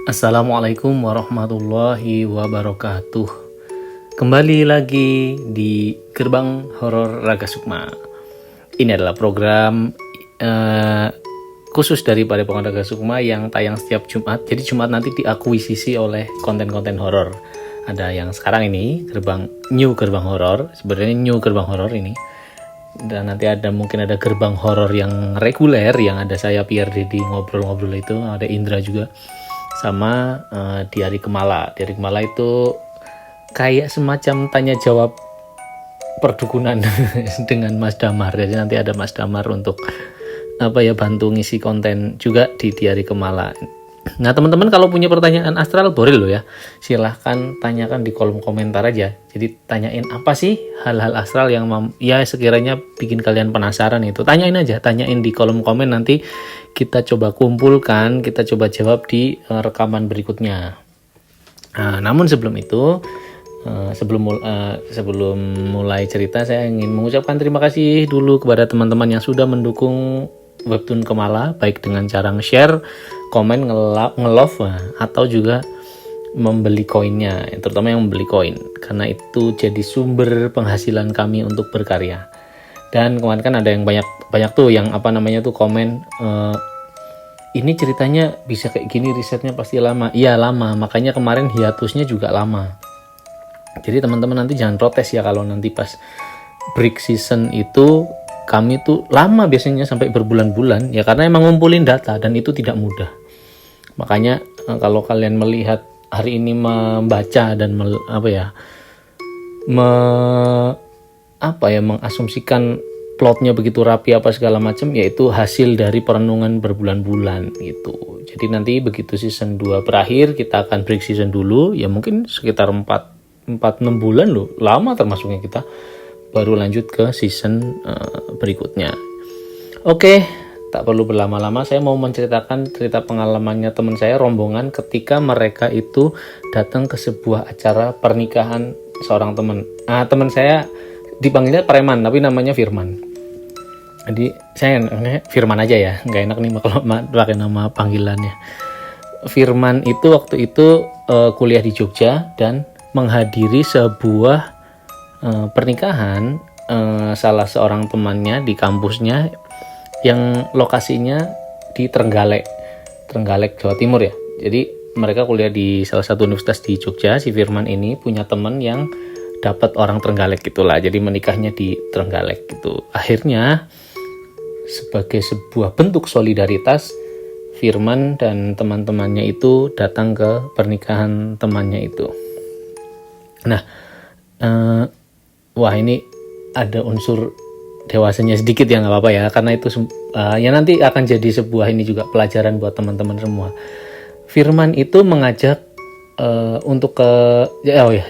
Assalamualaikum warahmatullahi wabarakatuh. Kembali lagi di Gerbang Horor Raga Sukma. Ini adalah program khusus dari Padepokan Raga Sukma yang tayang setiap Jumat. Jadi Jumat nanti diakuisisi oleh konten-konten horor. Ada yang sekarang ini New Gerbang Horor. Sebenarnya New Gerbang Horor ini. Dan nanti mungkin ada gerbang horor yang reguler yang ada saya Pierre Dedi ngobrol-ngobrol itu, ada Indra juga. Sama di Hari Kemala. Di Hari Kemala itu kayak semacam tanya jawab perdukunan dengan Mas Damar. Jadi nanti ada Mas Damar untuk bantu ngisi konten juga di Hari Kemala. Nah teman-teman kalau punya pertanyaan astral boleh loh ya, silahkan tanyakan di kolom komentar aja. Jadi tanyain apa sih hal-hal astral yang sekiranya bikin kalian penasaran itu. Tanyain di kolom komen, nanti kita coba kumpulkan, kita coba jawab di rekaman berikutnya. Namun sebelum itu, sebelum mulai cerita, saya ingin mengucapkan terima kasih dulu kepada teman-teman yang sudah mendukung Webtoon Kemala, baik dengan cara nge-share, komen, nge-love, atau juga membeli koinnya, terutama yang membeli koin, karena itu jadi sumber penghasilan kami untuk berkarya. Dan kemarin kan ada yang banyak tuh yang komen, ini ceritanya bisa kayak gini, risetnya pasti lama. Iya lama, makanya kemarin hiatusnya juga lama. Jadi teman-teman nanti jangan protes ya kalau nanti pas break season itu kami tuh lama, biasanya sampai berbulan-bulan ya, karena emang ngumpulin data dan itu tidak mudah. Makanya kalau kalian melihat hari ini membaca dan mengasumsikan plotnya begitu rapi apa segala macam, yaitu hasil dari perenungan berbulan-bulan gitu. Jadi nanti begitu season 2 berakhir, kita akan break season dulu ya, mungkin sekitar 4-6 bulan loh, lama termasuknya kita, baru lanjut ke season berikutnya. Oke, tak perlu berlama-lama, saya mau menceritakan cerita pengalamannya teman saya, rombongan, ketika mereka itu datang ke sebuah acara pernikahan seorang teman. Teman saya dipanggilnya Preman, tapi namanya Firman. Jadi saya Firman aja ya, nggak enak nih kalau pakai nama panggilannya. Firman itu waktu itu kuliah di Jogja dan menghadiri sebuah pernikahan salah seorang temannya di kampusnya yang lokasinya di Trenggalek, Jawa Timur ya. Jadi mereka kuliah di salah satu universitas di Jogja. Si Firman ini punya teman yang dapat orang Trenggalek gitulah. Jadi menikahnya di Trenggalek gitu. Akhirnya sebagai sebuah bentuk solidaritas, Firman dan teman-temannya itu datang ke pernikahan temannya itu. Nah, ini ada unsur dewasanya sedikit ya, nggak apa-apa ya, karena itu ya nanti akan jadi sebuah ini juga pelajaran buat teman-teman semua. Firman itu mengajak untuk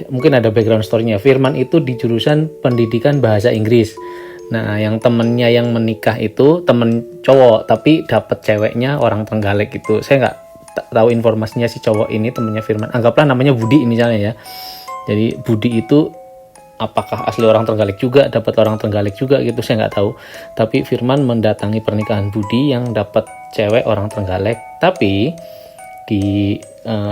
mungkin ada background story-nya. Firman itu di jurusan pendidikan bahasa Inggris. Nah, yang temennya yang menikah itu temen cowok, tapi dapat ceweknya orang Trenggalek gitu. Saya nggak tahu informasinya si cowok ini temennya Firman. Anggaplah namanya Budi misalnya ya. Jadi Budi itu apakah asli orang Trenggalek juga, dapat orang Trenggalek juga gitu, saya nggak tahu. Tapi Firman mendatangi pernikahan Budi yang dapat cewek orang Trenggalek. Tapi di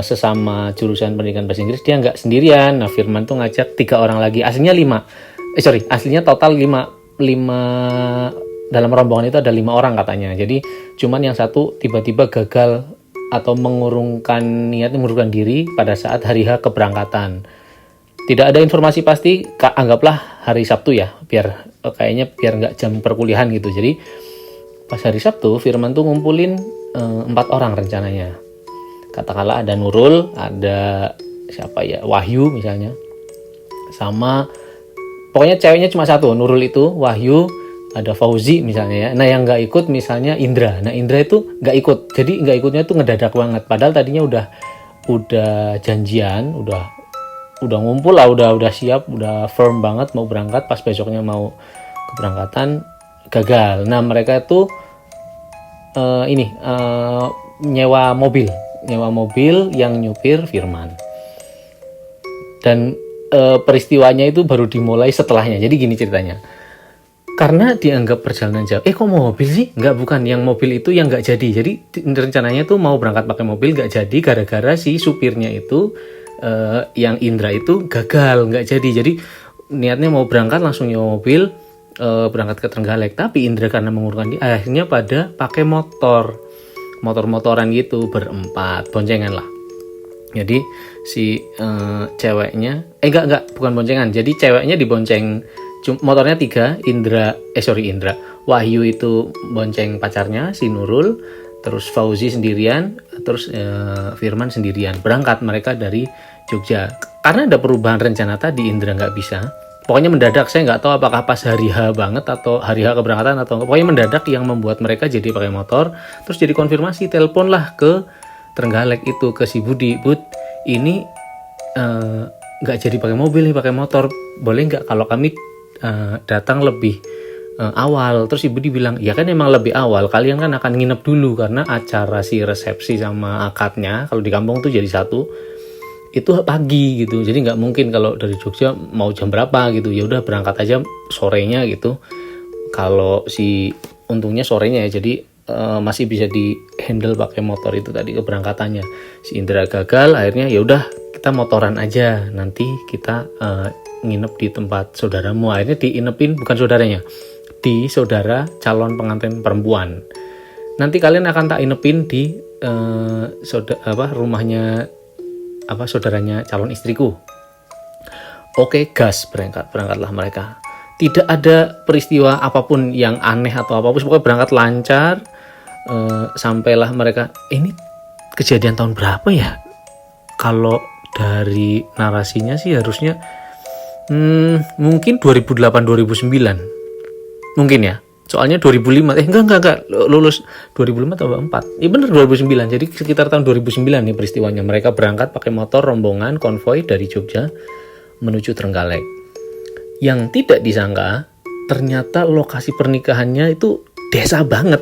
sesama jurusan pendidikan bahasa Inggris dia nggak sendirian. Nah, Firman tuh ngajak 3 orang lagi. Aslinya total 5 dalam rombongan itu ada 5 orang katanya. Jadi cuman yang satu tiba-tiba gagal atau mengurungkan diri pada saat hari H keberangkatan. Tidak ada informasi pasti, anggaplah hari Sabtu ya, biar nggak jam perkuliahan gitu. Jadi pas hari Sabtu Firman tuh ngumpulin 4 orang rencananya. Katakanlah ada Nurul, ada Wahyu misalnya, sama pokoknya ceweknya cuma satu, Nurul itu, Wahyu, ada Fauzi misalnya ya. Nah yang nggak ikut misalnya Indra. Nah Indra itu nggak ikut, jadi nggak ikutnya tuh ngedadak banget. Padahal tadinya udah janjian, udah ngumpul lah, udah siap, udah firm banget mau berangkat. Pas besoknya mau keberangkatan gagal. Nah mereka itu nyewa mobil yang nyupir Firman. Dan peristiwanya itu baru dimulai setelahnya. Jadi gini ceritanya, karena dianggap perjalanan jauh. Kok mobil sih? Nggak, bukan. Yang mobil itu yang nggak jadi. Jadi rencananya tuh mau berangkat pakai mobil nggak jadi gara-gara si supirnya itu yang Indra itu gagal, nggak jadi. Jadi niatnya mau berangkat langsung nyewa mobil berangkat ke Trenggalek. Tapi Indra karena mengurungkan diri, akhirnya pada pakai motor-motoran gitu berempat, boncengan lah. Jadi si ceweknya bukan boncengan. Jadi ceweknya dibonceng, motornya 3, Indra, Wahyu itu bonceng pacarnya si Nurul, terus Fauzi sendirian, terus Firman sendirian. Berangkat mereka dari Jogja. Karena ada perubahan rencana tadi, Indra nggak bisa. Pokoknya mendadak, saya nggak tahu apakah pas hari H banget atau hari H keberangkatan atau enggak. Pokoknya mendadak yang membuat mereka jadi pakai motor. Terus jadi konfirmasi, teleponlah ke Trenggalek itu ke si Budi, Bud, ini nggak jadi pakai mobil nih, pakai motor. Boleh nggak kalau kami datang lebih awal? Terus Ibu dibilang, ya kan emang lebih awal, kalian kan akan nginep dulu karena acara si resepsi sama akadnya kalau di kampung tuh jadi satu itu pagi gitu. Jadi nggak mungkin kalau dari Jogja mau jam berapa gitu. Ya udah berangkat aja sorenya gitu. Kalau si untungnya sorenya ya, jadi masih bisa di handle pakai motor itu tadi keberangkatannya. Si Indra gagal, akhirnya ya udah kita motoran aja, nanti kita nginep di tempat saudaramu. Akhirnya diinepin, bukan saudaranya, di saudara calon pengantin perempuan. Nanti kalian akan tak inepin di rumahnya saudaranya calon istriku. Oke, gas, berangkatlah mereka. Tidak ada peristiwa apapun yang aneh atau apapun, pokoknya berangkat lancar. Sampailah mereka. Ini kejadian tahun berapa ya? Kalau dari narasinya sih harusnya mungkin 2008-2009 mungkin ya, soalnya 2005 enggak lulus 2005 atau 2004 ya, bener 2009. Jadi sekitar tahun 2009 nih peristiwanya. Mereka berangkat pakai motor rombongan konvoy dari Jogja menuju Trenggalek. Yang tidak disangka ternyata lokasi pernikahannya itu desa banget.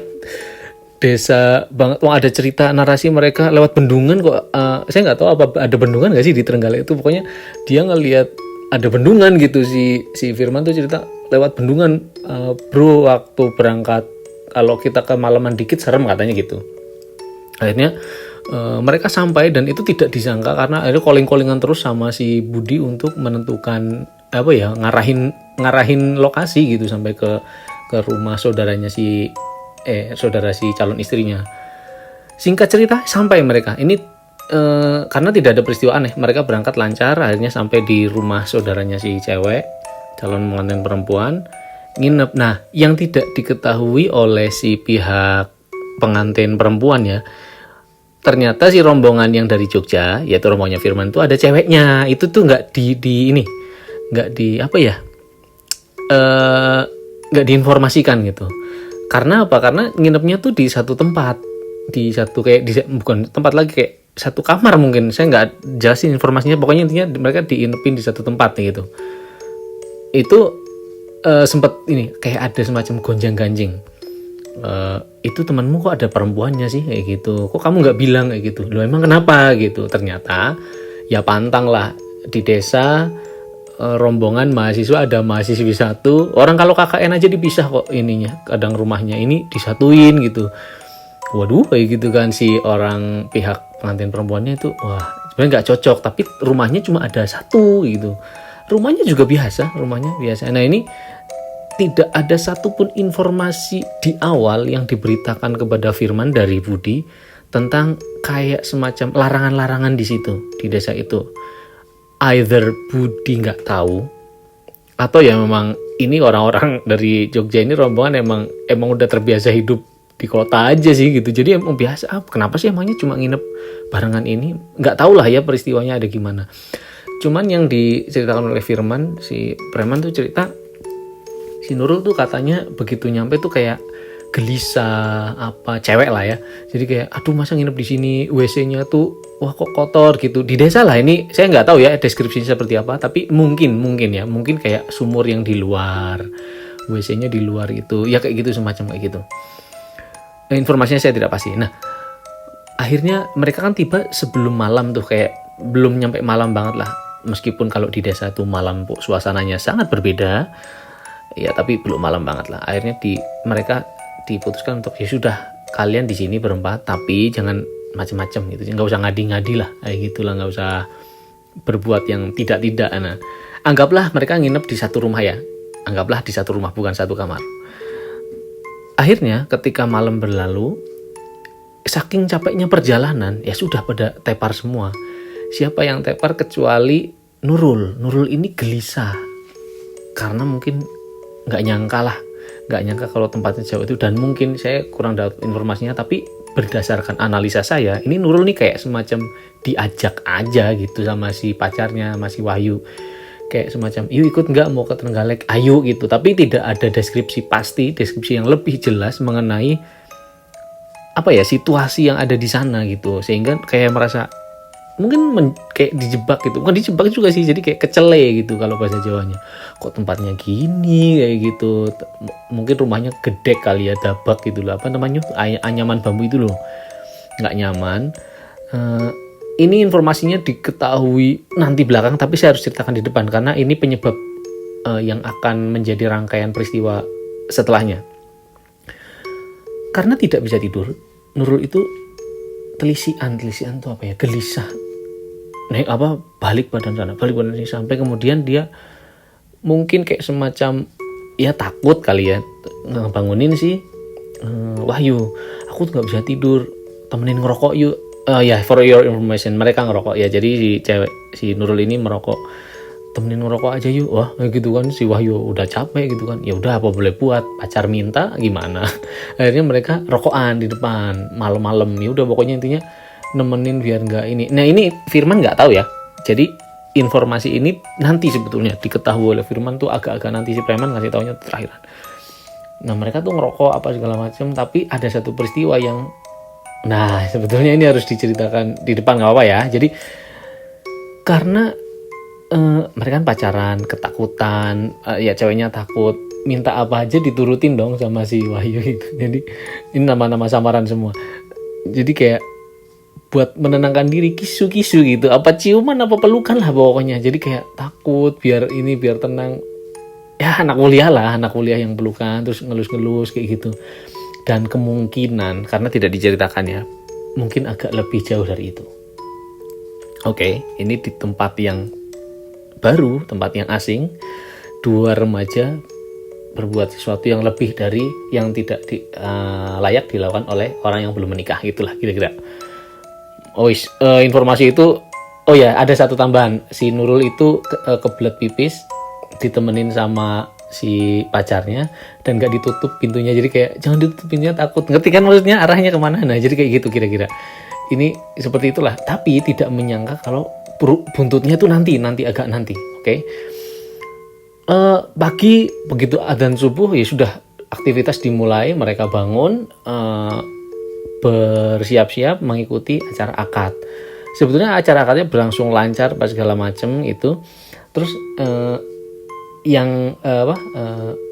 Wah, ada cerita narasi mereka lewat bendungan kok. Saya nggak tahu apa ada bendungan nggak sih di Trenggalek itu. Pokoknya dia ngelihat ada bendungan gitu. Si Firman tuh cerita lewat bendungan, bro, waktu berangkat kalau kita kemalaman dikit serem katanya gitu. Akhirnya mereka sampai dan itu tidak disangka karena akhirnya calling-callingan terus sama si Budi untuk menentukan ngarahin lokasi gitu sampai ke rumah saudaranya saudara si calon istrinya. Singkat cerita sampai mereka ini karena tidak ada peristiwa aneh, mereka berangkat lancar, akhirnya sampai di rumah saudaranya si cewek calon pengantin perempuan, nginep. Nah, yang tidak diketahui oleh si pihak pengantin perempuan ya, ternyata si rombongan yang dari Jogja, yaitu rombongannya Firman itu ada ceweknya. Itu tuh nggak diinformasikan gitu. Karena apa? Karena nginepnya tuh di satu tempat, bukan tempat lagi, kayak satu kamar mungkin. Saya nggak jelasin informasinya. Pokoknya intinya mereka diinepin di satu tempat nih gitu. Itu sempat ini kayak ada semacam gonjang-ganjing. Itu temanmu kok ada perempuannya sih kayak gitu. Kok kamu nggak bilang kayak gitu? Loh emang kenapa gitu? Ternyata ya pantang lah di desa. Rombongan mahasiswa, ada mahasiswi satu orang, kalau KKN aja dipisah kok ininya, kadang rumahnya ini disatuin gitu. Waduh kayak gitu kan, si orang pihak pengantin perempuannya itu wah sebenarnya nggak cocok, tapi rumahnya cuma ada satu gitu. Rumahnya biasa. Nah ini tidak ada satupun informasi di awal yang diberitakan kepada Firman dari Budi tentang kayak semacam larangan-larangan di situ, di desa itu. Either Budi nggak tahu, atau ya memang ini orang-orang dari Jogja ini rombongan emang udah terbiasa hidup di kota aja sih gitu. Jadi emang biasa. Kenapa sih emangnya cuma nginep barengan ini? Nggak tahu lah ya peristiwanya ada gimana. Cuman yang diceritakan oleh Firman, si preman tuh cerita, si Nurul tuh katanya begitu nyampe tuh kayak gelisah, cewek lah ya. Jadi kayak aduh masa nginep di sini, WC-nya tuh wah kok kotor gitu. Di desa lah ini, saya nggak tahu ya deskripsinya seperti apa, tapi mungkin kayak sumur yang di luar, WC-nya di luar itu ya, kayak gitu, semacam kayak gitu. Informasinya saya tidak pasti. Nah akhirnya mereka kan tiba sebelum malam tuh, kayak belum nyampe malam banget lah, meskipun kalau di desa tuh malam suasananya sangat berbeda. Ya tapi belum malam banget lah. Akhirnya mereka diputuskan untuk ya sudah, kalian di sini berempat tapi jangan macam-macam gitu, nggak usah ngadi-ngadi lah kayak gitulah, nggak usah berbuat yang tidak-tidak. Nah, anggaplah mereka nginep di satu rumah ya, anggaplah di satu rumah bukan satu kamar. Akhirnya ketika malam berlalu, saking capeknya perjalanan ya sudah pada tepar semua. Siapa yang tepar kecuali Nurul. Nurul ini gelisah karena mungkin nggak nyangka kalau tempatnya jauh itu, dan mungkin saya kurang dapat informasinya, tapi berdasarkan analisa saya ini Nurul nih kayak semacam diajak aja gitu sama si pacarnya, masih Wahyu, kayak semacam yuk ikut nggak mau ke Trenggalek, ayo gitu, tapi tidak ada deskripsi yang lebih jelas mengenai apa ya situasi yang ada di sana gitu, sehingga kayak merasa mungkin kayak dijebak gitu, bukan dijebak juga sih, jadi kayak kecele gitu kalau bahasa Jawanya, kok tempatnya gini kayak gitu, mungkin rumahnya gede kali ya, dabak gitu loh, apa namanya, anyaman bambu itu loh, nggak nyaman. Ini informasinya diketahui nanti belakang, tapi saya harus ceritakan di depan karena ini penyebab yang akan menjadi rangkaian peristiwa setelahnya. Karena tidak bisa tidur, Nurul itu telisian tuh apa ya, gelisah, balik badan sini, sampai kemudian dia mungkin kayak semacam ya takut kali ya, ngebangunin si Wahyu, aku tuh nggak bisa tidur, temenin ngerokok yuk. Ya for your information, mereka ngerokok ya, jadi si Nurul ini merokok, temenin ngerokok aja yuk. Wah gitu kan, si Wahyu udah capek gitu kan, ya udah apa boleh buat, pacar minta gimana. Akhirnya mereka rokokan di depan malam-malam, ya udah pokoknya intinya nemenin biar nggak ini. Nah ini Firman nggak tahu ya, jadi informasi ini nanti sebetulnya diketahui oleh Firman tuh agak-agak nanti, si Preman ngasih taunya terakhiran. Nah mereka tuh ngerokok apa segala macam, tapi ada satu peristiwa yang, nah sebetulnya ini harus diceritakan di depan, nggak apa-apa ya. Jadi karena mereka kan pacaran, ketakutan, ya ceweknya takut, minta apa aja diturutin dong sama si Wahyu itu. Jadi ini nama-nama samaran semua. Jadi kayak buat menenangkan diri, kisu-kisu gitu, apa ciuman apa pelukan lah pokoknya. Jadi kayak takut biar tenang. Ya anak kuliah yang pelukan terus ngelus-ngelus kayak gitu. Dan kemungkinan karena tidak diceritakan ya, mungkin agak lebih jauh dari itu. Oke, ini di tempat yang baru, tempat yang asing, dua remaja berbuat sesuatu yang lebih dari yang tidak layak dilakukan oleh orang yang belum menikah, itulah kira-kira. Informasi itu, oh ya ada satu tambahan, si Nurul itu kebelet pipis, ditemenin sama si pacarnya dan gak ditutup pintunya, jadi kayak jangan ditutup pintunya, takut, ngerti kan maksudnya arahnya kemana. Nah jadi kayak gitu kira-kira, ini seperti itulah, tapi tidak menyangka kalau buntutnya tuh nanti agak nanti. Oke. Pagi begitu adzan subuh ya sudah, aktivitas dimulai, mereka bangun, bersiap-siap mengikuti acara akad. Sebetulnya acara akadnya berlangsung lancar pas segala macem itu. Terus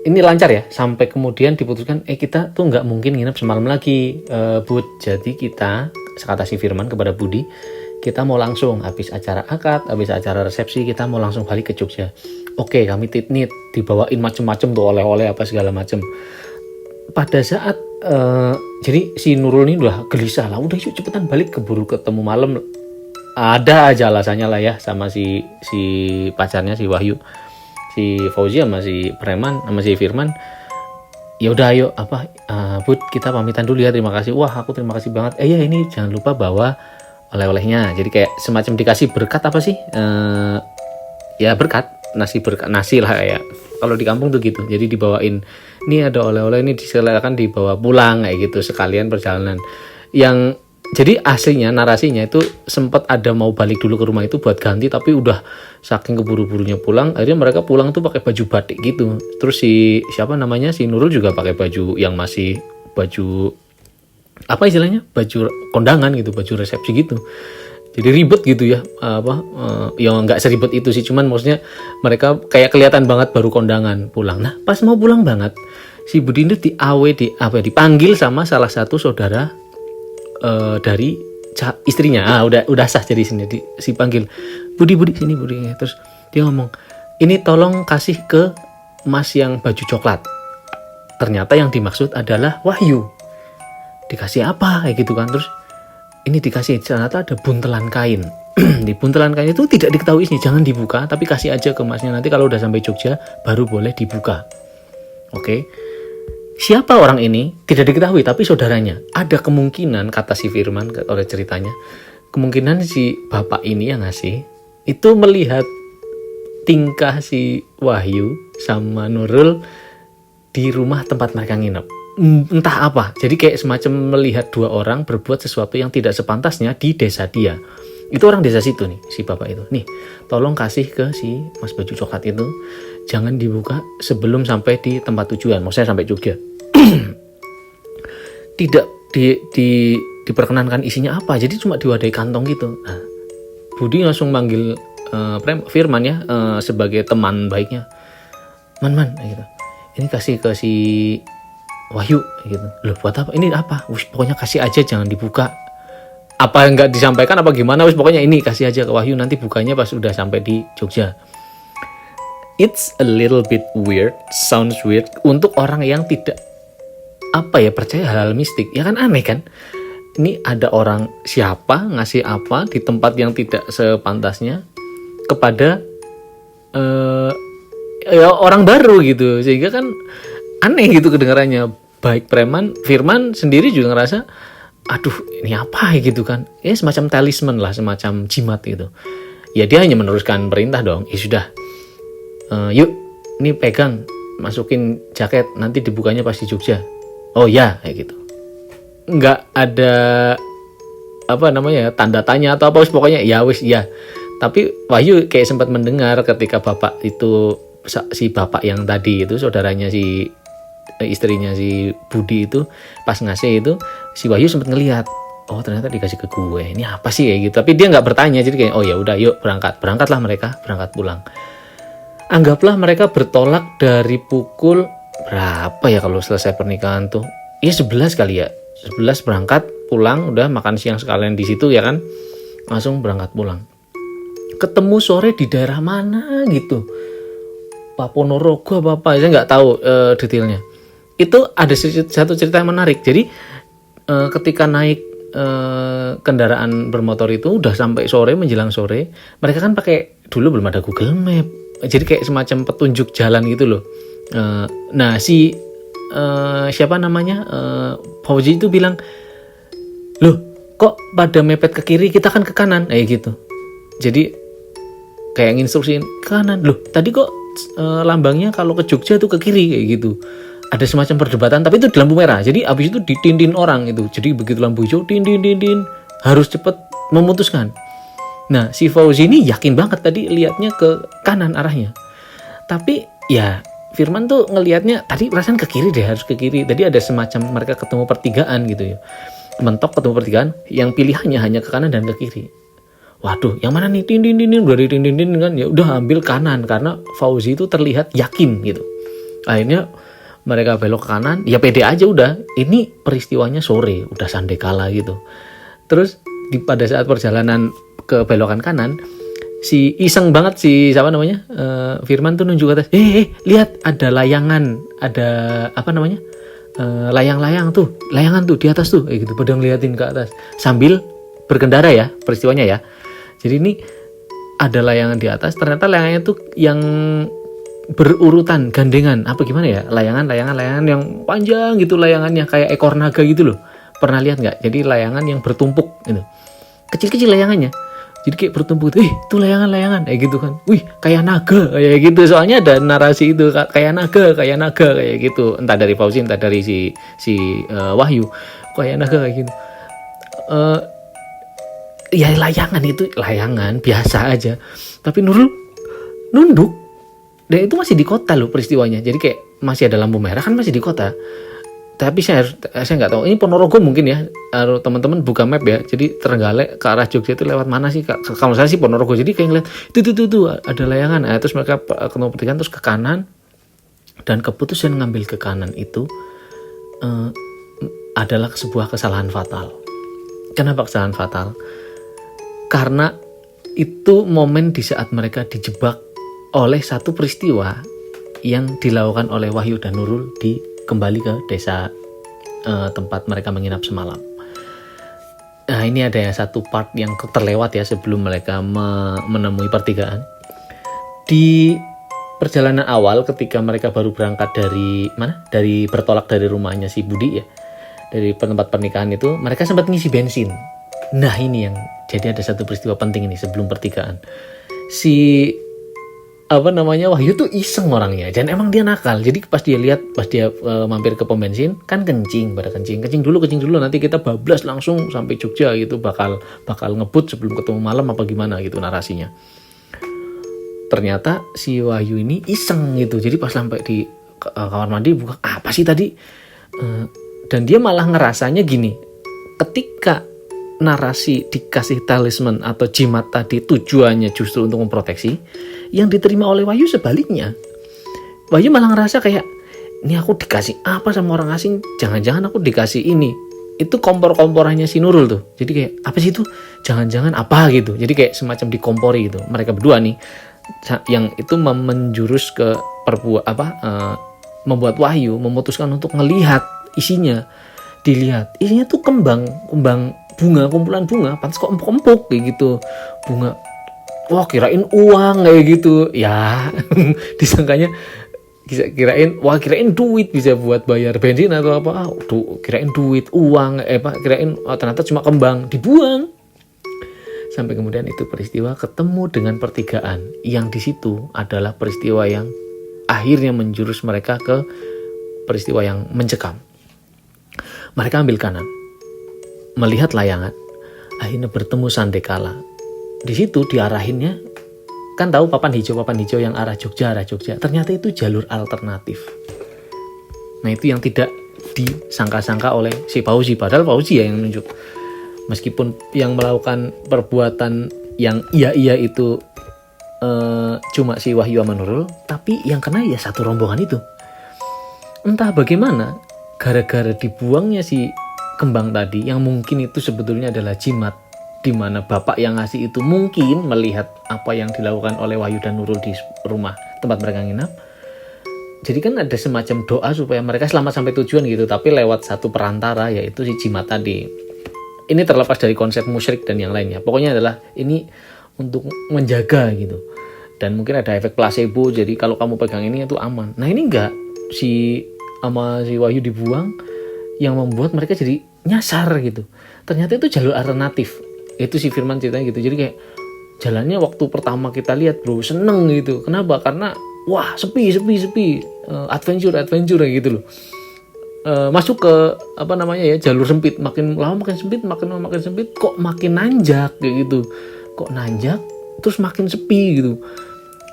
ini lancar ya, sampai kemudian diputuskan kita tuh nggak mungkin nginep semalam lagi, Bud. Jadi kita, kata si Firman kepada Budi, kita mau langsung habis acara akad, habis acara resepsi, kita mau langsung balik ke Jogja. Oke, kami titnit, dibawain macem-macem tuh, oleh-oleh apa segala macem. Pada saat jadi si Nurul ini udah gelisah lah, udah yuk cepetan balik, keburu ketemu malam. Ada aja alasannya lah ya sama si pacarnya, si Wahyu, si Fauzi sama si Preman sama si Firman. Ya udah ayo Bud, kita pamitan dulu ya, terima kasih. Wah aku terima kasih banget. Ya ini jangan lupa bawa oleh-olehnya. Jadi kayak semacam dikasih berkat apa sih? Ya berkat, nasi lah kayak kalau di kampung tuh gitu. Jadi dibawain, ini ada oleh-oleh, ini disilakan dibawa pulang kayak gitu sekalian perjalanan. Yang jadi aslinya narasinya itu sempat ada mau balik dulu ke rumah itu buat ganti, tapi udah saking keburu-burunya pulang, akhirnya mereka pulang tuh pakai baju batik gitu. Terus si Nurul juga pakai baju yang masih baju apa istilahnya, baju kondangan gitu, baju resepsi gitu. Jadi ribet gitu ya, yang nggak seribet itu sih, cuman maksudnya mereka kayak kelihatan banget baru kondangan pulang. Nah pas mau pulang banget, si Budi ini dipanggil sama salah satu saudara dari istrinya. Udah sah jadi sini, si panggil Budi sini Budi. Terus dia ngomong, ini tolong kasih ke Mas yang baju coklat. Ternyata yang dimaksud adalah Wahyu. Dikasih apa kayak gitu kan. Terus ini dikasih, ternyata ada buntelan kain. Di buntelan kain itu tidak diketahui isinya, jangan dibuka, tapi kasih aja ke masnya, nanti kalau udah sampai Jogja baru boleh dibuka. Oke. Siapa orang ini tidak diketahui, tapi saudaranya. Ada kemungkinan, kata si Firman oleh ceritanya, kemungkinan si bapak ini yang ngasih itu melihat tingkah si Wahyu sama Nurul di rumah tempat mereka nginep. Entah apa, jadi kayak semacam melihat dua orang berbuat sesuatu yang tidak sepantasnya di desa dia. Itu orang desa situ nih, si bapak itu. Nih, tolong kasih ke si Mas baju coklat itu, jangan dibuka sebelum sampai di tempat tujuan, maksudnya sampai Jogja. Tidak diperkenankan isinya apa, jadi cuma diwadahi kantong gitu. Nah, Budi langsung manggil Firman ya, sebagai teman baiknya. Man gitu. Ini kasih ke si Wahyu gitu. Loh, buat apa? Ini apa? Pokoknya kasih aja, jangan dibuka. Apa yang nggak disampaikan apa gimana? Pokoknya ini kasih aja ke Wahyu, nanti bukanya pas udah sampai di Jogja. It's a little bit weird, sounds weird untuk orang yang tidak percaya hal-hal mistik. Ya kan aneh kan? Ini ada orang siapa ngasih apa di tempat yang tidak sepantasnya kepada orang baru gitu, sehingga kan aneh gitu kedengarannya. Baik Firman sendiri juga ngerasa, aduh ini apa ya gitu kan, ya semacam talisman lah, semacam jimat gitu. Ya dia hanya meneruskan perintah dong, ya sudah, yuk ini pegang, masukin jaket, nanti dibukanya pas di Jogja. Oh ya, kayak gitu. Nggak ada tanda tanya atau apa, pokoknya ya wis ya. Tapi Wahyu kayak sempat mendengar ketika bapak itu, si bapak yang tadi itu saudaranya si istrinya si Budi itu pas ngasih itu, si Wahyu sempat ngelihat, oh ternyata dikasih ke gue, ini apa sih kayak gitu. Tapi dia nggak bertanya, jadi kayak oh ya udah yuk berangkatlah mereka berangkat pulang. Anggaplah mereka bertolak dari pukul berapa ya kalau selesai pernikahan tuh, ya 11 kali ya, 11 berangkat pulang, udah makan siang sekalian di situ ya kan, langsung berangkat pulang. Ketemu sore di daerah mana gitu, Ponorogo apa saya nggak tahu detailnya. Itu ada satu cerita yang menarik. Jadi ketika naik kendaraan bermotor itu udah sampai sore, menjelang sore, mereka kan pakai, dulu belum ada Google Map, jadi kayak semacam petunjuk jalan gitu loh. Nah si siapa namanya Fauzi itu bilang, loh kok pada mepet ke kiri, kita kan ke kanan, gitu. Jadi kayak nginstruksiin ke kanan, loh tadi kok lambangnya kalau ke Jogja tuh ke kiri kayak gitu. Ada semacam perdebatan, tapi itu di lampu merah. Jadi abis itu ditindin orang itu. Jadi begitu lampu hijau, tin, harus cepet memutuskan. Nah si Fauzi ini yakin banget tadi lihatnya ke kanan arahnya. Tapi ya Firman tuh ngelihatnya tadi perasaan ke kiri deh, harus ke kiri. Tadi ada semacam mereka ketemu pertigaan gitu ya. Mentok ketemu pertigaan, yang pilihannya hanya ke kanan dan ke kiri. Waduh, yang mana nih? Tin, udah ditindin kan, ya udah ambil kanan karena Fauzi itu terlihat yakin gitu. Akhirnya mereka belok ke kanan, ya pede aja udah. Ini peristiwanya sore, udah sandekala gitu. Terus pada saat perjalanan ke belokan kanan, si iseng banget si siapa namanya Firman tuh nunjuk ke atas. Lihat ada layangan, ada layang-layang tuh, layangan tuh di atas tuh, kayak gitu. Pada ngeliatin ke atas sambil berkendara ya peristiwanya ya. Jadi ini ada layangan di atas, ternyata layangannya tuh yang berurutan, gandengan, apa gimana ya, layangan yang panjang gitu, layangannya kayak ekor naga gitu loh. Pernah lihat nggak? Jadi layangan yang bertumpuk gitu, kecil-kecil layangannya, jadi kayak bertumpuk gitu. Itu layangan kayak gitu kan, wih kayak naga kayak gitu. Soalnya ada narasi itu kayak naga kayak gitu, entah dari Fauzi entah dari si Wahyu, kayak naga kayak gitu. Ya layangan itu layangan biasa aja, tapi Nurul nunduk. Dan itu masih di kota loh peristiwanya, jadi kayak masih ada lampu merah kan, masih di kota. Tapi saya nggak tahu ini Ponorogo mungkin ya, teman-teman buka map ya. Jadi Trenggalek ke arah Jogja itu lewat mana sih? Kalau saya sih Ponorogo, jadi kayak ngeliat itu ada layangan. Terus mereka ketemu pertigaan terus ke kanan, dan keputusan ngambil ke kanan itu adalah sebuah kesalahan fatal. Kenapa kesalahan fatal? Karena itu momen di saat mereka dijebak oleh satu peristiwa yang dilakukan oleh Wahyu dan Nurul kembali ke desa tempat mereka menginap semalam. Nah, ini ada yang satu part yang terlewat ya sebelum mereka menemui pertigaan. Di perjalanan awal ketika mereka baru berangkat dari bertolak dari rumahnya si Budi ya, dari tempat pernikahan itu, mereka sempat ngisi bensin. Nah, ini yang jadi ada satu peristiwa penting ini sebelum pertigaan. Wahyu tuh iseng orangnya dan emang dia nakal. Jadi pas dia mampir ke pom bensin kan kencing dulu nanti kita bablas langsung sampai Jogja gitu, bakal ngebut sebelum ketemu malam apa gimana gitu narasinya. Ternyata si Wahyu ini iseng gitu. Jadi pas sampai di kamar mandi buka apa sih tadi? Dan dia malah ngerasanya gini, ketika narasi dikasih talisman atau jimat tadi tujuannya justru untuk memproteksi, yang diterima oleh Wahyu sebaliknya. Wahyu malah ngerasa kayak, ini aku dikasih apa sama orang asing, jangan-jangan aku dikasih ini. Itu kompor-komporannya si Nurul tuh. Jadi kayak, apa sih itu? Jangan-jangan apa gitu. Jadi kayak semacam dikompori gitu. Mereka berdua nih, yang itu menjurus ke membuat Wahyu memutuskan untuk ngelihat isinya. Dilihat, isinya tuh kembang bunga, kumpulan bunga, pantas kok empuk-empuk kayak gitu. Bunga, wah kirain uang kayak gitu. Ya, disangkanya kirain duit bisa buat bayar bensin atau apa. Kirain duit, uang, ternyata cuma kembang, dibuang. Sampai kemudian itu peristiwa ketemu dengan pertigaan, yang di situ adalah peristiwa yang akhirnya menjurus mereka ke peristiwa yang mencekam. Mereka ambil kanan, melihat layangan, akhirnya bertemu Sandekala. Di situ diarahinnya, kan tahu papan hijau yang arah Jogja. Ternyata itu jalur alternatif. Nah, itu yang tidak disangka-sangka oleh si Fauzi, padahal Fauzi ya yang nunjuk. Meskipun yang melakukan perbuatan yang iya itu cuma si Wahyu sama Nurul, tapi yang kena ya satu rombongan itu. Entah bagaimana, gara-gara dibuangnya si kembang tadi, yang mungkin itu sebetulnya adalah jimat, di mana bapak yang ngasih itu mungkin melihat apa yang dilakukan oleh Wahyu dan Nurul di rumah tempat mereka nginap. Jadi kan ada semacam doa supaya mereka selamat sampai tujuan gitu, tapi lewat satu perantara, yaitu si jimat tadi. Ini terlepas dari konsep musyrik dan yang lainnya. Pokoknya adalah ini untuk menjaga gitu. Dan mungkin ada efek placebo, jadi kalau kamu pegang ini itu aman. Nah, ini enggak, si Wahyu dibuang, yang membuat mereka jadi nyasar gitu. Ternyata itu jalur alternatif. Itu si Firman ceritanya gitu. Jadi kayak jalannya waktu pertama kita lihat bro, seneng gitu. Kenapa? Karena wah sepi, adventure gitu loh. Masuk ke jalur sempit, makin lama makin sempit, kok makin nanjak kayak gitu. Kok nanjak terus makin sepi gitu.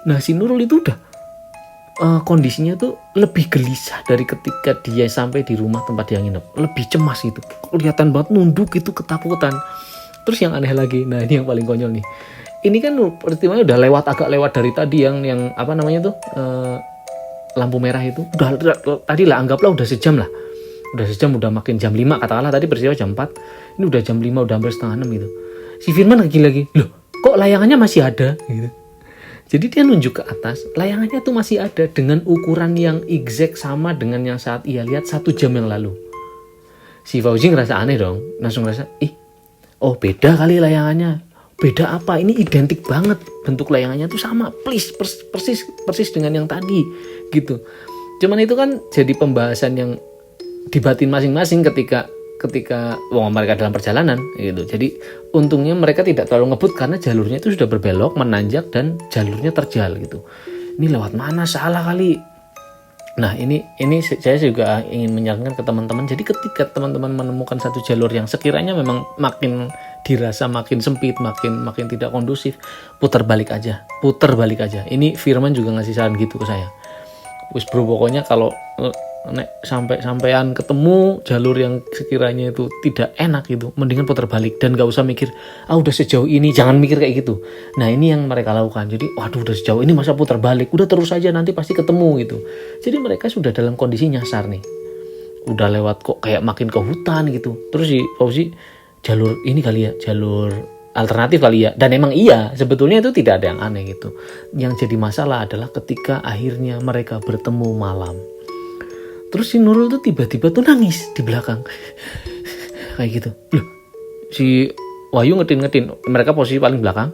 Nah, si Nurul itu udah kondisinya tuh lebih gelisah dari ketika dia sampai di rumah tempat dia nginep. Lebih cemas gitu. Kelihatan banget nunduk gitu, ketakutan. Terus yang aneh lagi, nah ini yang paling konyol nih. Ini kan peristiwanya udah agak lewat dari tadi yang lampu merah itu. Tadi lah anggaplah udah sejam lah. Udah makin jam 5 katakanlah, tadi peristiwa jam 4. Ini udah jam 5, udah hampir setengah 6 gitu. Si Firman lagi, loh kok layangannya masih ada gitu. Jadi dia nunjuk ke atas, layangannya tuh masih ada dengan ukuran yang exact sama dengan yang saat ia lihat 1 jam yang lalu. Si Fauzi ngerasa aneh dong, langsung ngerasa, beda kali layangannya. Beda apa? Ini identik banget, bentuk layangannya tuh sama, persis dengan yang tadi gitu. Cuman itu kan jadi pembahasan yang dibatin masing-masing ketika mereka dalam perjalanan gitu. Jadi untungnya mereka tidak terlalu ngebut karena jalurnya itu sudah berbelok, menanjak dan jalurnya terjal gitu. Ini lewat mana, salah kali. Nah, ini saya juga ingin menyarankan ke teman-teman. Jadi ketika teman-teman menemukan satu jalur yang sekiranya memang makin dirasa makin sempit, makin tidak kondusif, putar balik aja. Ini Firman juga ngasih saran gitu ke saya. Wis bro, pokoknya kalau sampean ketemu jalur yang sekiranya itu tidak enak gitu, mendingan putar balik dan gak usah mikir udah sejauh ini, jangan mikir kayak gitu. Nah, ini yang mereka lakukan. Jadi waduh, udah sejauh ini masa putar balik, udah terus aja nanti pasti ketemu gitu. Jadi mereka sudah dalam kondisi nyasar nih, udah lewat kok kayak makin ke hutan gitu. Terus si Fauzi jalur ini kali ya, jalur alternatif kali ya. Dan emang iya, sebetulnya itu tidak ada yang aneh gitu. Yang jadi masalah adalah ketika akhirnya mereka bertemu malam. Terus si Nurul tuh tiba-tiba tuh nangis di belakang. Kayak gitu. Loh, si Wahyu ngedin. Mereka posisi paling belakang.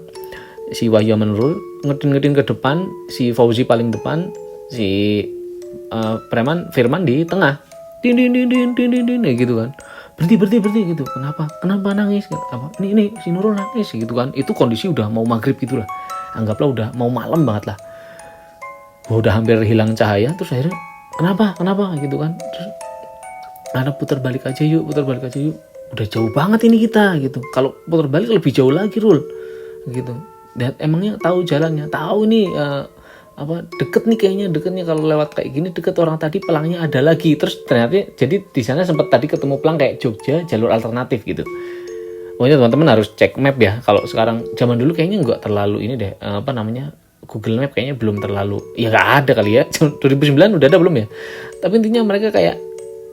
Si Wahyu sama Nurul ngedin ke depan. Si Fauzi paling depan. Si Firman di tengah. Din gitu kan. Berhenti gitu. Kenapa nangis? Apa? Ini si Nurul nangis gitu kan. Itu kondisi udah mau maghrib gitu lah. Anggaplah udah mau malam banget lah. Udah hampir hilang cahaya. Terus akhirnya kenapa gitu kan. Terus ada putar balik aja yuk. Udah jauh banget ini kita gitu. Kalau putar balik lebih jauh lagi Rul gitu. Dan emangnya tahu jalannya, tahu nih deketnya kalau lewat kayak gini deket, orang tadi pelangnya ada lagi. Terus ternyata jadi di sana sempat tadi ketemu pelang kayak Jogja jalur alternatif gitu. Pokoknya teman-teman harus cek map ya. Kalau sekarang zaman dulu kayaknya nggak terlalu ini deh, Google Map kayaknya belum terlalu, ya nggak ada kali ya. 2009 udah ada belum ya? Tapi intinya mereka kayak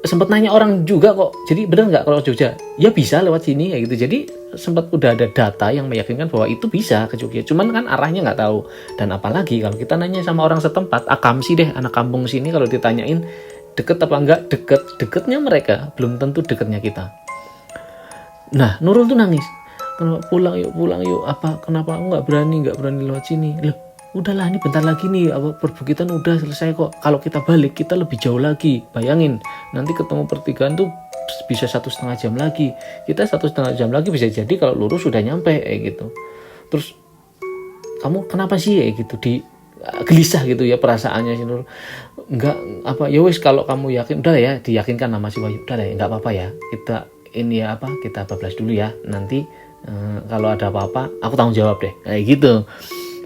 sempat nanya orang juga kok. Jadi benar nggak kalau Jogja? Ya bisa lewat sini kayak gitu. Jadi sempat udah ada data yang meyakinkan bahwa itu bisa ke Jogja. Cuman kan arahnya nggak tahu. Dan apalagi kalau kita nanya sama orang setempat, akamsi deh, anak kampung sini, kalau ditanyain deket apa enggak, deketnya mereka belum tentu deketnya kita. Nah, Nurul tuh nangis. Pulang yuk. Kenapa aku nggak berani lewat sini? Loh, udahlah, ini bentar lagi nih, perbukitan udah selesai kok. Kalau kita balik kita lebih jauh lagi. Bayangin, nanti ketemu pertigaan tuh bisa 1,5 jam lagi. Kita 1,5 jam lagi bisa jadi kalau lurus sudah nyampe gitu. Terus kamu kenapa sih gitu, gelisah gitu ya perasaannya si Nur. Enggak ya wis, kalau kamu yakin udah ya, diyakinkan sama si Wahyu. Udah ya, enggak apa-apa ya. Kita ini kita bablas dulu ya. Nanti kalau ada apa-apa aku tanggung jawab deh. Kayak gitu.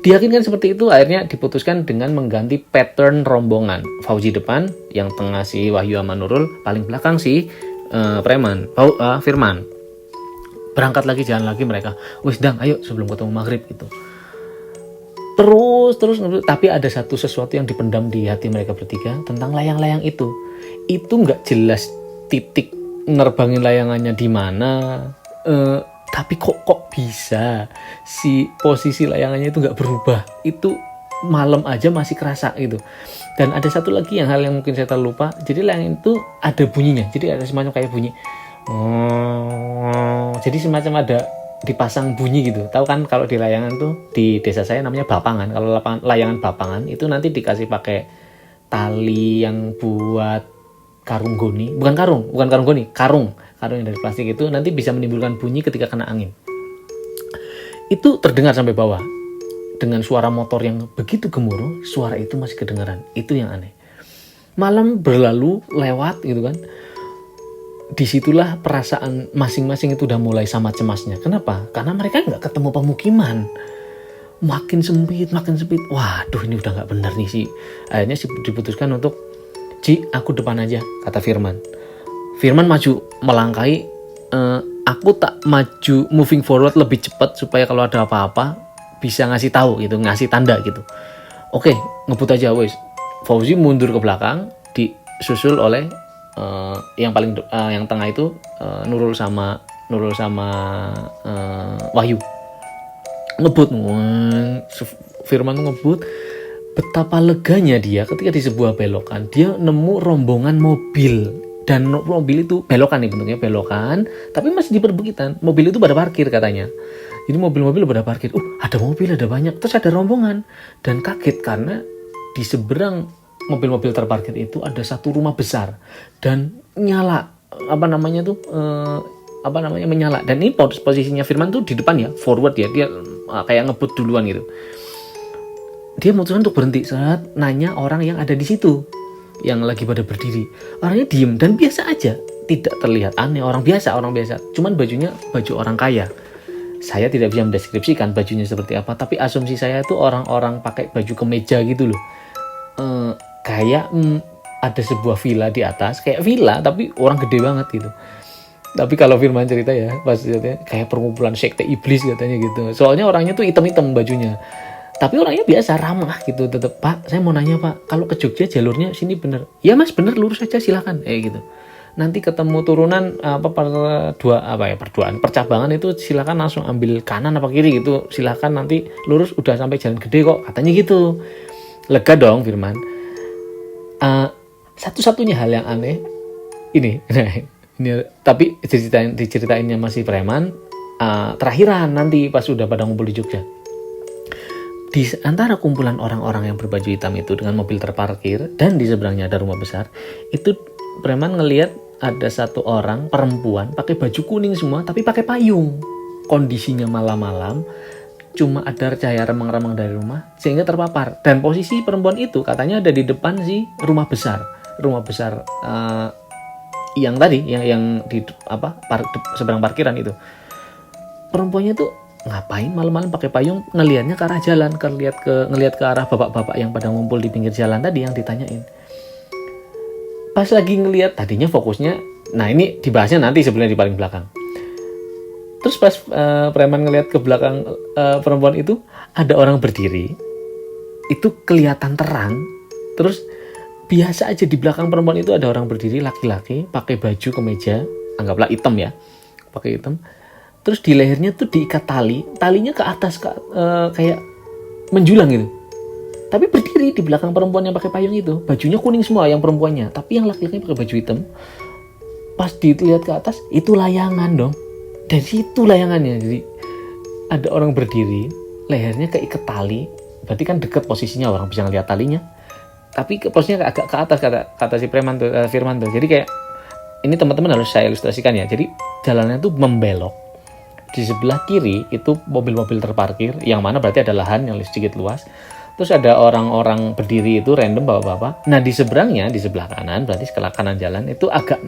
Diyakinkan seperti itu, akhirnya diputuskan dengan mengganti pattern rombongan. Fauzi depan, yang tengah si Wahyu sama Nurul, paling belakang si Firman. Berangkat lagi, jalan lagi mereka. Wis dang, ayo sebelum ketemu maghrib gitu. Terus tapi ada sesuatu yang dipendam di hati mereka bertiga tentang layang-layang itu. Itu nggak jelas titik nerbangin layangannya di mana. Tapi kok bisa si posisi layangannya itu nggak berubah. Itu malam aja masih kerasa gitu. Dan ada satu lagi hal yang mungkin saya terlupa. Jadi layangan itu ada bunyinya. Jadi ada semacam kayak bunyi. Jadi semacam ada dipasang bunyi gitu. Tahu kan kalau di layangan tuh di desa saya namanya bapangan. Kalau layangan bapangan itu nanti dikasih pakai tali yang buat karung goni. Bukan karung goni, karung yang dari plastik itu nanti bisa menimbulkan bunyi ketika kena angin. Itu terdengar sampai bawah. Dengan suara motor yang begitu gemuruh, suara itu masih kedengaran. Itu yang aneh. Malam berlalu lewat gitu kan. Disitulah perasaan masing-masing itu udah mulai sama cemasnya. Kenapa? Karena mereka nggak ketemu pemukiman. Makin sempit. Waduh, ini udah nggak benar nih sih. Akhirnya diputuskan untuk, Ci, aku depan aja, kata Firman. Firman maju melangkahi. Aku tak maju moving forward lebih cepat supaya kalau ada apa-apa bisa ngasih tahu gitu, ngasih tanda gitu. Oke, ngebut aja wes. Fauzi mundur ke belakang, disusul oleh yang tengah itu Nurul sama Wahyu. Ngebut. Firman ngebut. Betapa leganya dia ketika di sebuah belokan dia nemu rombongan mobil. Dan mobil itu belokan nih, bentuknya belokan, tapi masih di perbukitan. Mobil itu pada parkir katanya. Jadi mobil-mobil pada parkir. Ada mobil, ada banyak. Terus ada rombongan. Dan kaget karena di seberang mobil-mobil terparkir itu ada satu rumah besar dan nyala. Menyala. Dan ini posisinya Firman tuh di depan ya, forward ya. Dia kayak ngebut duluan gitu. Dia memutuskan untuk berhenti saat nanya orang yang ada di situ, yang lagi pada berdiri. Orangnya diem dan biasa aja, tidak terlihat aneh, orang biasa. Cuman bajunya baju orang kaya. Saya tidak bisa mendeskripsikan bajunya seperti apa, tapi asumsi saya itu orang-orang pakai baju kemeja gitu loh. Kayak ada sebuah villa di atas, kayak villa tapi orang gede banget gitu. Tapi kalau Firman cerita ya, pas ceritanya kayak perkumpulan sekte iblis katanya gitu. Soalnya orangnya tuh hitam-hitam bajunya. Tapi orangnya biasa, ramah gitu. Tetep, Pak, saya mau nanya Pak, kalau ke Jogja jalurnya sini bener? Ya Mas, bener, lurus aja silakan. Gitu. nanti ketemu turunan percabangan itu silakan langsung ambil kanan apa kiri gitu, silakan nanti lurus udah sampai jalan gede kok, katanya gitu. Lega dong Firman. Satu-satunya hal yang aneh ini tapi diceritainnya masih preman terakhiran nanti pas udah pada ngumpul di Jogja. Di antara kumpulan orang-orang yang berbaju hitam itu dengan mobil terparkir dan di seberangnya ada rumah besar, itu preman ngelihat ada satu orang perempuan pakai baju kuning semua tapi pakai payung. Kondisinya malam-malam, cuma ada cahaya remang-remang dari rumah sehingga terpapar. Dan posisi perempuan itu katanya ada di depan si rumah besar yang tadi yang di seberang parkiran itu. Perempuannya tuh ngapain malam-malam pakai payung, ngelihatnya ke arah jalan, ngelihat ke arah bapak-bapak yang pada ngumpul di pinggir jalan tadi yang ditanyain. Pas lagi ngelihat, tadinya fokusnya, nah ini dibahasnya nanti sebenarnya di paling belakang. Terus pas preman ngelihat ke belakang perempuan itu ada orang berdiri, itu kelihatan terang. Terus biasa aja di belakang perempuan itu ada orang berdiri, laki-laki pakai baju kemeja, anggaplah hitam ya, pakai hitam. Terus di lehernya tuh diikat talinya ke atas kayak menjulang gitu. Tapi berdiri di belakang perempuan yang pakai payung itu, bajunya kuning semua yang perempuannya, tapi yang laki-laki pakai baju hitam. Pas dilihat ke atas, itu layangan dong. Dari situ layangannya. Jadi ada orang berdiri, lehernya keikat tali, berarti kan deket posisinya orang bisa ngeliat talinya. Tapi posisinya agak ke atas kata si preman tuh, Firman tuh. Jadi kayak ini teman-teman harus saya ilustrasikan ya. Jadi jalannya tuh membelok. Di sebelah kiri itu mobil-mobil terparkir, yang mana berarti ada lahan yang sedikit luas. Terus ada orang-orang berdiri itu random bapak-bapak. Nah di seberangnya, di sebelah kanan, berarti sebelah kanan jalan itu agak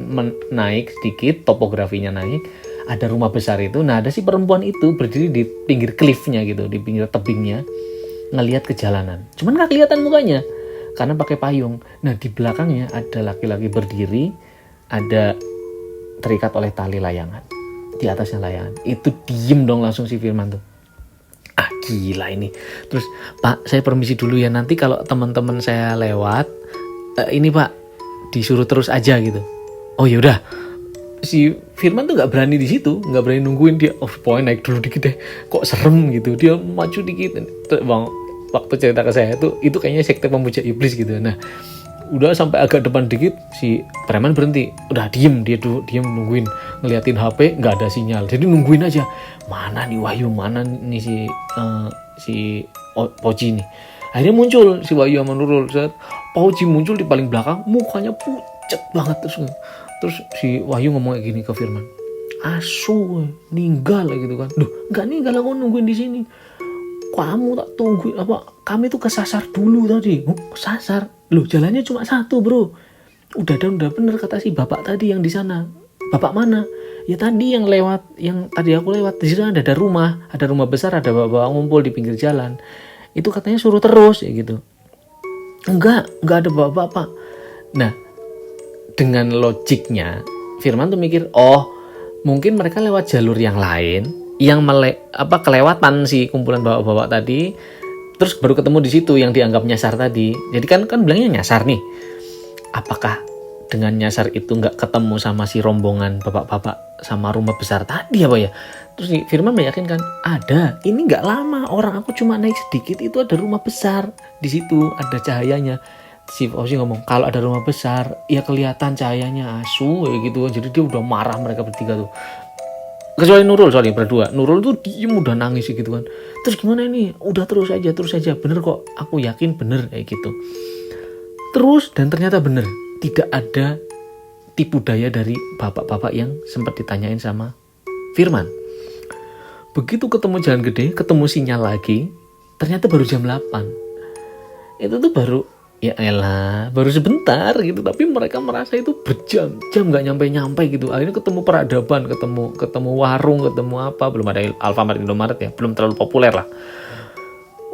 naik sedikit, topografinya naik. Ada rumah besar itu. Nah ada si perempuan itu berdiri di pinggir cliffnya gitu, di pinggir tebingnya, ngelihat ke jalanan. Cuman nggak kelihatan mukanya karena pakai payung. Nah di belakangnya ada laki-laki berdiri, ada terikat oleh tali layangan. Di atasnya layangan. Itu diem dong langsung si Firman tuh. Gila ini. Terus Pak, saya permisi dulu ya, nanti kalau teman-teman saya lewat ini Pak disuruh terus aja gitu. Oh yaudah. Si Firman tuh nggak berani di situ, nggak berani nungguin dia. Oh pokoknya naik dulu dikit deh. Kok serem gitu. Dia maju dikit. Bang, waktu cerita ke saya itu kayaknya sekte pemuja iblis gitu. Nah udah sampai agak depan dikit, si preman berhenti. Udah diem nungguin, ngeliatin HP, nggak ada sinyal. Jadi nungguin aja. Mana nih Wahyu, mana nih si Poji nih. Akhirnya muncul si Wahyu sama Nurul. Poji muncul di paling belakang, mukanya pucat banget. Terus si Wahyu ngomong kayak gini ke Firman. Asu, ninggal gitu kan. Duh, nggak ninggal, aku nungguin di sini. Kamu tak tungguin apa? Kami tuh kesasar dulu tadi. Kesasar? Loh, jalannya cuma satu, bro. Udah bener kata si bapak tadi yang di sana. Bapak mana? Ya tadi yang tadi aku lewat. Di sana ada rumah besar, ada bapak ngumpul di pinggir jalan. Itu katanya suruh terus ya gitu. Enggak ada bapak-bapak. Nah, dengan logiknya Firman tuh mikir, oh, mungkin mereka lewat jalur yang lain yang kelewatan si kumpulan bapak-bapak tadi. Terus baru ketemu di situ yang dianggap nyasar tadi. Jadi kan bilangnya nyasar nih. Apakah dengan nyasar itu nggak ketemu sama si rombongan bapak-bapak sama rumah besar tadi apa ya? Terus si Firman meyakinkan ada. Ini nggak lama, orang aku cuma naik sedikit itu ada rumah besar di situ, ada cahayanya. Si Fauzi ngomong kalau ada rumah besar ya kelihatan cahayanya asu ya gitu. Jadi dia udah marah mereka bertiga tuh. Kecuali Nurul, berdua. Nurul tuh diem udah nangis gitu kan. Terus gimana ini? Udah terus aja. Bener kok, aku yakin bener kayak gitu. Terus dan ternyata bener. Tidak ada tipu daya dari bapak-bapak yang sempat ditanyain sama Firman. Begitu ketemu jalan gede, ketemu sinyal lagi, ternyata baru jam 8. Itu tuh baru sebentar gitu, tapi mereka merasa itu berjam-jam nggak nyampe gitu. Akhirnya ketemu peradaban, ketemu warung, ketemu apa, belum ada Alfamart, Indomaret ya, belum terlalu populer lah.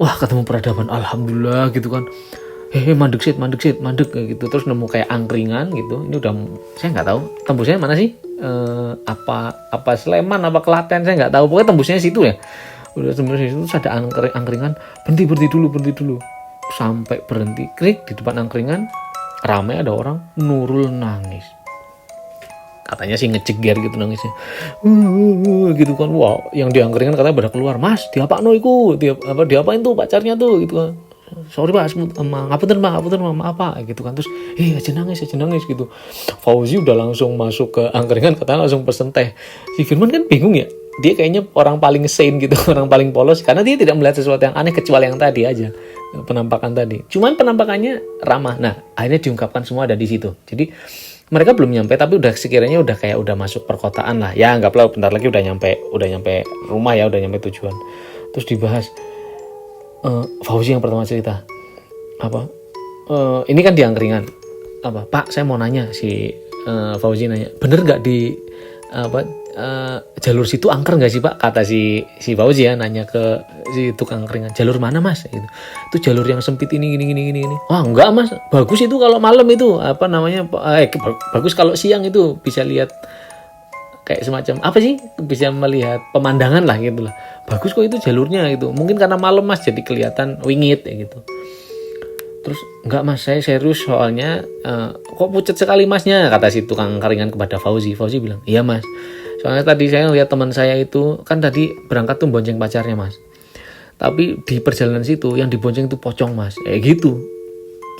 Wah, ketemu peradaban, alhamdulillah gitu kan. Mandek kayak gitu. Terus nemu kayak angkringan gitu. Ini udah saya nggak tahu tembusnya mana sih, apa Sleman apa Klaten, saya nggak tahu, pokoknya tembusnya situ ya. Udah tembus situ terus ada angkringan, berhenti dulu. Sampai berhenti krik di depan angkringan, ramai ada orang. Nurul nangis. katanya sih ngejeger gitu nangisnya, gitu kan. Wah, yang diangkringan katanya pada keluar, mas diapakno iku, diapain tuh pacarnya tuh gitu kan. Sorry pak, ngapunten maaf pak gitu kan. Terus aja nangis gitu. Fauzi udah langsung masuk ke angkringan, katanya langsung pesen teh. Si Firman kan bingung ya, dia kayaknya orang paling sane gitu, orang paling polos, karena dia tidak melihat sesuatu yang aneh kecuali yang tadi aja, penampakan tadi. Cuman penampakannya ramah. Nah, akhirnya diungkapkan semua ada di situ. Jadi mereka belum nyampe, tapi udah sekiranya udah kayak udah masuk perkotaan lah. Ya anggaplah bentar lagi udah nyampe rumah ya, udah nyampe tujuan. Terus dibahas, Fauzi yang pertama cerita ini kan di angkringan, Pak saya mau nanya, si Fauzi nanya, bener nggak di jalur situ angker nggak sih pak, kata si Fauzi ya, nanya ke si tukang angkringan, jalur mana mas gitu. Itu jalur yang sempit ini. Wah enggak mas, bagus itu kalau malam itu bagus kalau siang itu bisa lihat kayak semacam bisa melihat pemandangan lah gitu lah, bagus kok itu jalurnya gitu, mungkin karena malam mas jadi kelihatan wingit ya gitu. Terus enggak mas, saya serius soalnya kok pucat sekali masnya, kata si tukang angkringan kepada Fauzi bilang, iya mas, soalnya tadi saya lihat teman saya itu kan tadi berangkat tuh bonceng pacarnya mas, tapi di perjalanan situ yang dibonceng itu pocong mas, gitu.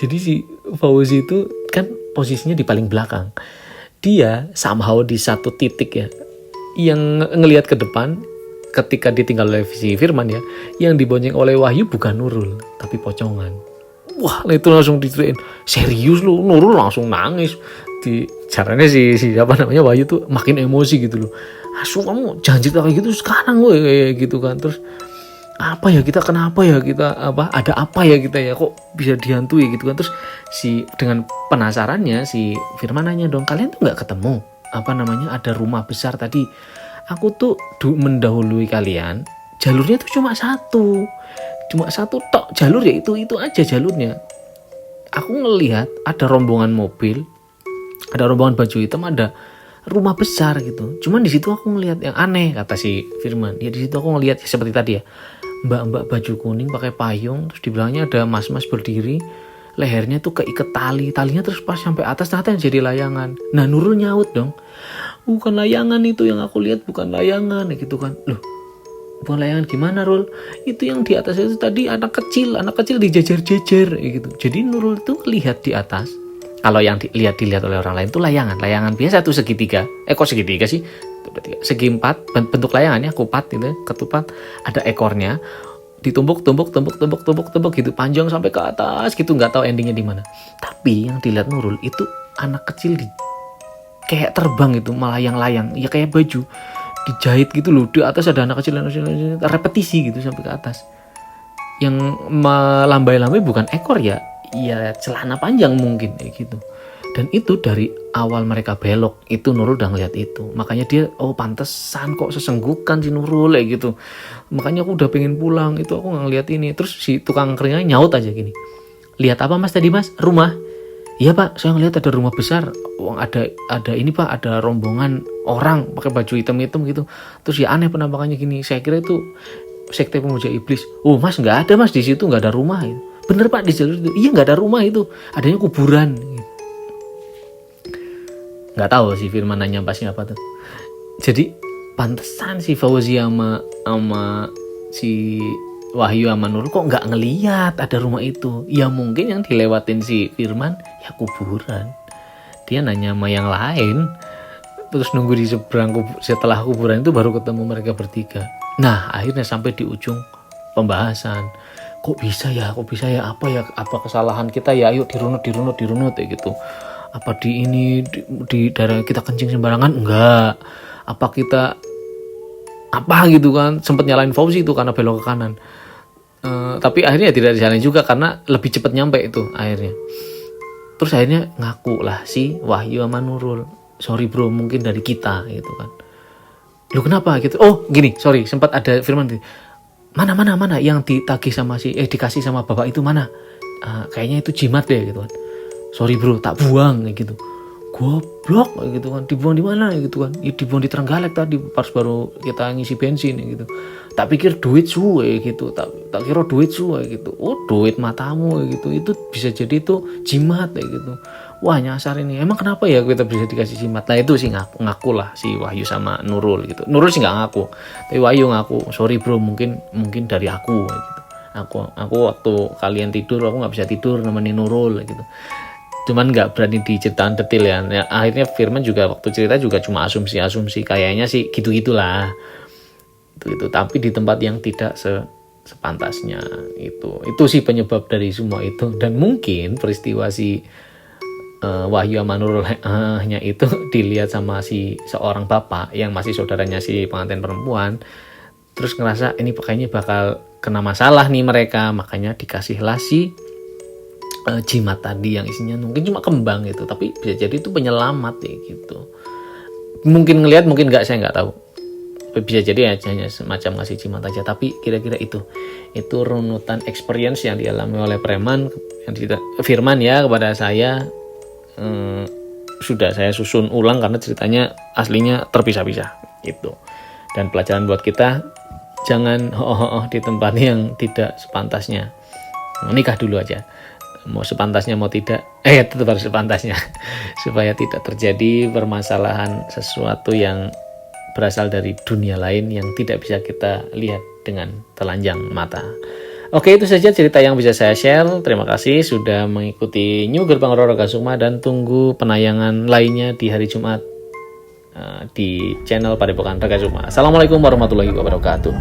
Jadi si Fauzi itu kan posisinya di paling belakang, dia somehow di satu titik ya, yang ngelihat ke depan ketika ditinggal oleh si Firman ya, yang dibonceng oleh Wahyu bukan Nurul tapi pocongan. Wah, itu langsung diceritain, serius lu, Nurul langsung nangis. Di caranya si Wahyu tuh makin emosi gitu loh. Asu kamu jangan cerita kayak gitu sekarang gue gitu kan. Terus kenapa ya kita ada apa ya kita ya, kok bisa dihantui gitu kan. Terus dengan penasarannya si Firman nanya dong, kalian tuh nggak ketemu ada rumah besar tadi, aku tuh mendahului kalian, jalurnya tuh cuma satu tok jalur, ya itu aja jalurnya. Aku ngelihat ada rombongan mobil, ada rombongan baju hitam, ada rumah besar gitu. Cuman di situ aku ngelihat yang aneh, kata si Firman. Ya di situ aku ngelihat ya, seperti tadi ya, mbak baju kuning pakai payung, terus di belakangnya ada mas berdiri, lehernya tuh keikat talinya terus pas sampai atas, ternyata jadi layangan. Nah Nurul nyaut dong, bukan layangan itu yang aku lihat, bukan layangan gitu kan. Loh, bukan layangan gimana Rul? Itu yang di atas itu tadi anak kecil dijejer-jejer gitu. Jadi Nurul tuh lihat di atas. Kalau yang dilihat oleh orang lain tuh layangan biasa tuh segitiga. Kok segitiga sih? Segi empat, bentuk layangannya kupat gitu, ketupat, ada ekornya, ditumbuk gitu, panjang sampai ke atas gitu, nggak tahu endingnya di mana. Tapi yang dilihat Nurul itu anak kecil kayak terbang gitu, melayang-layang, ya kayak baju dijahit gitu loh, di atas ada anak kecil repetisi gitu sampai ke atas. Yang melambai-lambai bukan ekor ya celana panjang mungkin kayak gitu. Dan itu dari awal mereka belok itu Nurul udah ngeliat itu, makanya dia pantesan kok sesenggukan si Nurul kayak gitu, makanya aku udah pengen pulang, itu aku nggak ngeliat ini. Terus si tukang keringnya nyaut aja gini, lihat apa mas tadi mas? Rumah? Iya pak, saya ngeliat ada rumah besar, ada ini pak, ada rombongan orang pakai baju hitam gitu. Terus ya aneh penampakannya gini, saya kira itu sekte pemuja iblis. Mas nggak ada mas, di situ nggak ada rumah. Bener pak, di jalur itu iya nggak ada rumah, itu adanya kuburan. Nggak tahu si Firman nanya pasnya apa tuh. Jadi pantesan si Fauzi sama si Wahyu sama Nurul kok nggak ngeliat ada rumah itu. Ya mungkin yang dilewatin si Firman ya kuburan. Dia nanya sama yang lain, terus nunggu di seberang setelah kuburan itu baru ketemu mereka bertiga. Nah akhirnya sampai di ujung pembahasan, kok bisa ya apa kesalahan kita ya, ayo dirunut ya gitu. Apa di daerah kita kencing sembarangan? Enggak. Apa kita gitu kan, sempat nyalain Fauzi itu karena belok ke kanan. Tapi akhirnya tidak disalahin juga karena lebih cepat nyampe itu akhirnya. Terus akhirnya ngaku lah si Wahyu sama Nurul, sorry bro, mungkin dari kita gitu kan. Lu kenapa gitu? Gini, sorry, sempat ada Firman, mana yang ditagih sama dikasih sama bapak itu mana? Kayaknya itu jimat deh gitu kan. Sorry bro, tak buang kayak gitu. Goblok kayak gitu kan. Dibuang di mana gitu kan? Ya dibuang di Trenggalek tadi pas baru kita ngisi bensin kayak gitu. Tak pikir duit suwe gitu. Tak kira duit suwe gitu. Duit matamu kayak gitu. Itu bisa jadi itu jimat kayak gitu. wah nyasar ini, emang kenapa ya kita bisa dikasih jimat. Nah itu sih ngaku lah si Wahyu sama Nurul gitu. Nurul sih nggak ngaku, tapi Wahyu ngaku, sorry bro, mungkin dari aku gitu. Aku waktu kalian tidur aku nggak bisa tidur nemenin Nurul gitu, cuman nggak berani diceritakan detail ya. Akhirnya Firman juga waktu cerita juga cuma asumsi kayaknya sih gitu-gitulah itu, tapi di tempat yang tidak sepantasnya. Itu sih penyebab dari semua itu. Dan mungkin peristiwa si Wahyu sama Nurul hanya itu dilihat sama si seorang bapak yang masih saudaranya si pengantin perempuan, terus ngerasa ini kayaknya bakal kena masalah nih mereka, makanya dikasihlah si jimat tadi yang isinya mungkin cuma kembang gitu, tapi bisa jadi itu penyelamat ya gitu. Mungkin ngelihat, mungkin nggak, saya nggak tahu. Bisa jadi hanya semacam ngasih jimat aja, tapi kira-kira itu runutan experience yang dialami oleh preman yang Firman ya kepada saya. Sudah saya susun ulang karena ceritanya aslinya terpisah-pisah gitu. Dan pelajaran buat kita, jangan di tempat yang tidak sepantasnya. Menikah dulu aja, mau sepantasnya mau tidak, tetap harus sepantasnya supaya tidak terjadi permasalahan sesuatu yang berasal dari dunia lain yang tidak bisa kita lihat dengan telanjang mata. Oke, itu saja cerita yang bisa saya share. Terima kasih sudah mengikuti New Gerbang Roro Kasuma, dan tunggu penayangan lainnya di hari Jumat di channel Padepokan Ragasuma. Assalamualaikum warahmatullahi wabarakatuh.